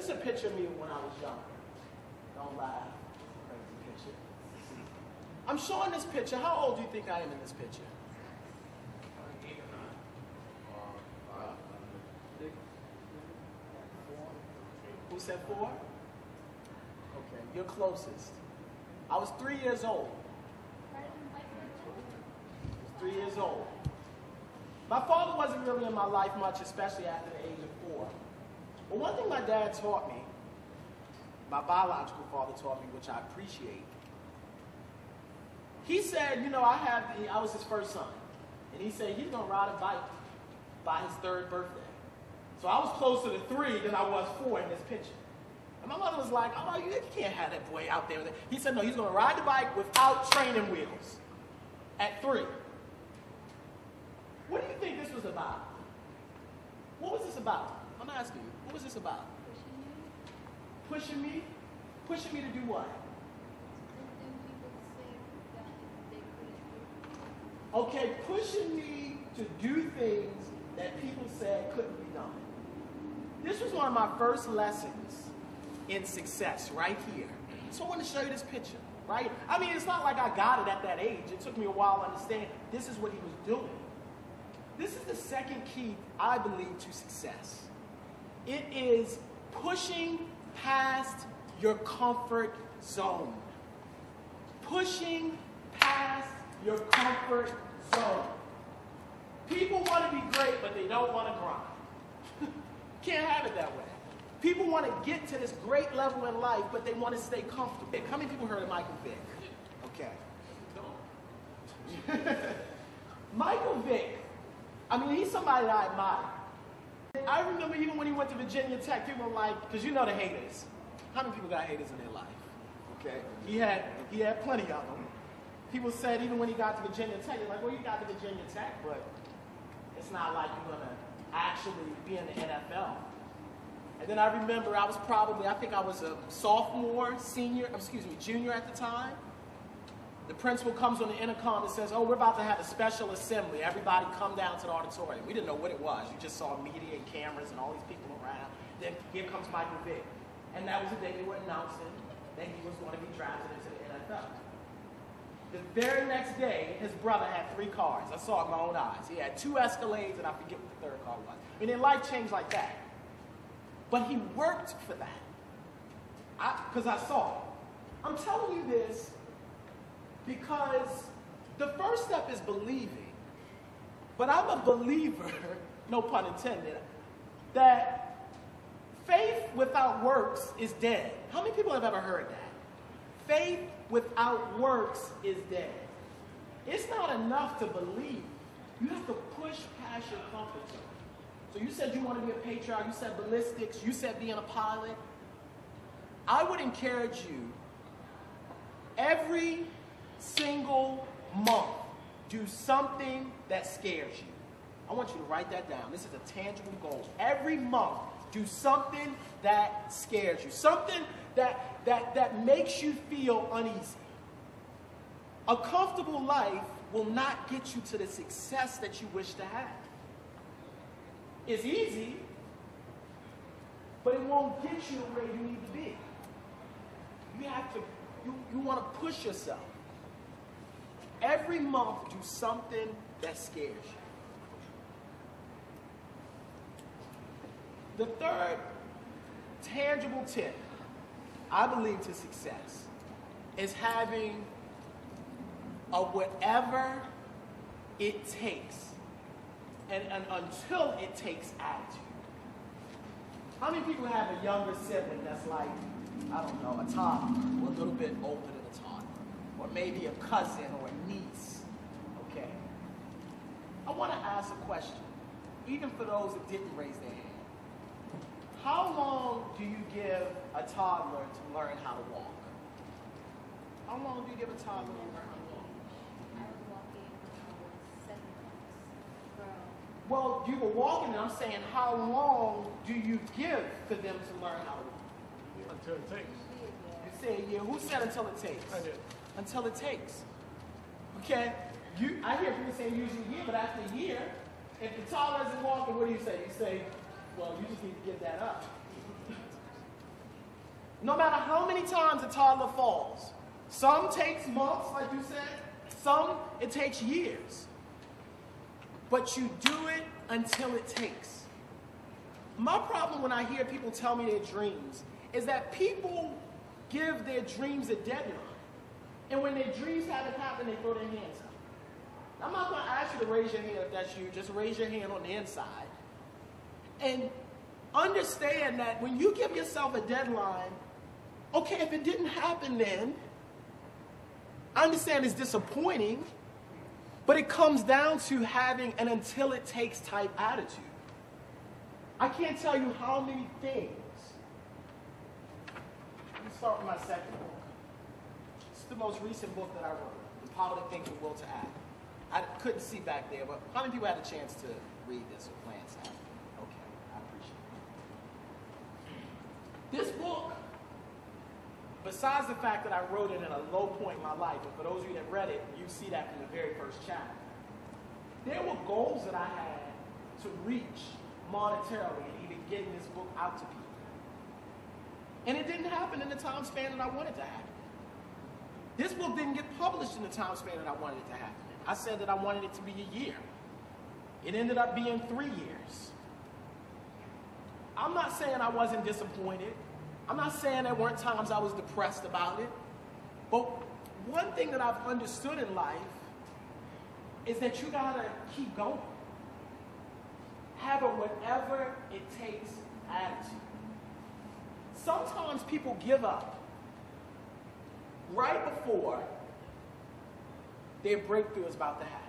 This is a picture of me when I was younger. Don't laugh. Crazy picture. I'm showing this picture. How old do you think I am in this picture? 8 or 9. Who said 4? Okay, you're closest. I was 3 years old. I was 3 years old. My father wasn't really in my life much, especially after the age of 4. But one thing my dad taught me, my biological father taught me, which I appreciate, he said, you know, I was his first son. And he said he's going to ride a bike by his 3rd birthday. So I was closer to 3 than I was 4 in this picture. And my mother was like, oh, you can't have that boy out there. He said, no, he's going to ride the bike without training wheels at 3. What do you think this was about? What was this about? I'm asking you, what was this about? Pushing me? Pushing me to do what? Okay, pushing me to do things that people said couldn't be done. This was one of my first lessons in success right here. So I want to show you this picture, right? I mean, it's not like I got it at that age. It took me a while to understand this is what he was doing. This is the second key, I believe, to success. It is pushing past your comfort zone. Pushing past your comfort zone. People want to be great, but they don't want to grind. Can't have it that way. People want to get to this great level in life, but they want to stay comfortable. How many people heard of Michael Vick? Okay. Michael Vick, I mean, he's somebody that I admire. I remember even when he went to Virginia Tech, people were like, because you know the haters. How many people got haters in their life? Okay. He had plenty of them. People said even when he got to Virginia Tech, they're like, well, you got to Virginia Tech, but it's not like you're going to actually be in the NFL. And then I remember I think I was a junior at the time. The principal comes on the intercom and says, oh, we're about to have a special assembly. Everybody come down to the auditorium. We didn't know what it was. You just saw media and cameras and all these people around. Then here comes Michael Vick. And that was the day they were announcing that he was going to be drafted into the NFL. The very next day, his brother had 3 cars. I saw it with my own eyes. He had 2 Escalades, and I forget what the 3rd car was. I mean, life changed like that. But he worked for that. Because I saw it. I'm telling you this because the first step is believing. But I'm a believer, no pun intended, that faith without works is dead. How many people have ever heard that? Faith without works is dead. It's not enough to believe. You have to push past your comfort zone. So you said you want to be a patriarch, you said ballistics, you said being a pilot. I would encourage you, every single month, do something that scares you. I want you to write that down. This is a tangible goal. Every month, do something that scares you. Something that makes you feel uneasy. A comfortable life will not get you to the success that you wish to have. It's easy, but it won't get you where you need to be. You have to, you want to push yourself. Every month, do something that scares you. The third tangible tip, I believe, to success is having a whatever it takes and until it takes attitude. How many people have a younger sibling that's like, I don't know, a toddler, or a little bit older than a toddler, or maybe a cousin or a niece? Okay. I want to ask a question, even for those that didn't raise their hand. How long do you give a toddler to learn how to walk? How long do you give a toddler to learn how to walk? I was walking when I was 7 months. Girl. Well, you were walking, and I'm saying, how long do you give for them to learn how to walk? Until it takes. You say a year. Who said until it takes? I did. Until it takes. Okay? I hear people saying usually a year, but after a year, if the toddler isn't walking, what do you say? You say, well, you just need to give that up. No matter how many times a toddler falls, some takes months, like you said, some it takes years. But you do it until it takes. My problem when I hear people tell me their dreams is that people give their dreams a deadline. And when their dreams haven't happened, they throw their hands up. I'm not going to ask you to raise your hand if that's you. Just raise your hand on the inside. And understand that when you give yourself a deadline, okay, if it didn't happen then, I understand it's disappointing, but it comes down to having an until it takes type attitude. I can't tell you how many things. Let me start with my second book. It's the most recent book that I wrote, Empowering Things with Will to Act. I couldn't see back there, but how many people had a chance to read this or glance at it? Okay, I appreciate it. This book, besides the fact that I wrote it in a low point in my life, and for those of you that read it, you see that from the very first chapter, there were goals that I had to reach monetarily and even getting this book out to people. And it didn't happen in the time span that I wanted to happen. This book didn't get published in the time span that I wanted it to happen in. I said that I wanted it to be a year. It ended up being 3 years. I'm not saying I wasn't disappointed. I'm not saying there weren't times I was depressed about it. But one thing that I've understood in life is that you gotta keep going. Have a whatever it takes attitude. Sometimes people give up right before their breakthrough is about to happen.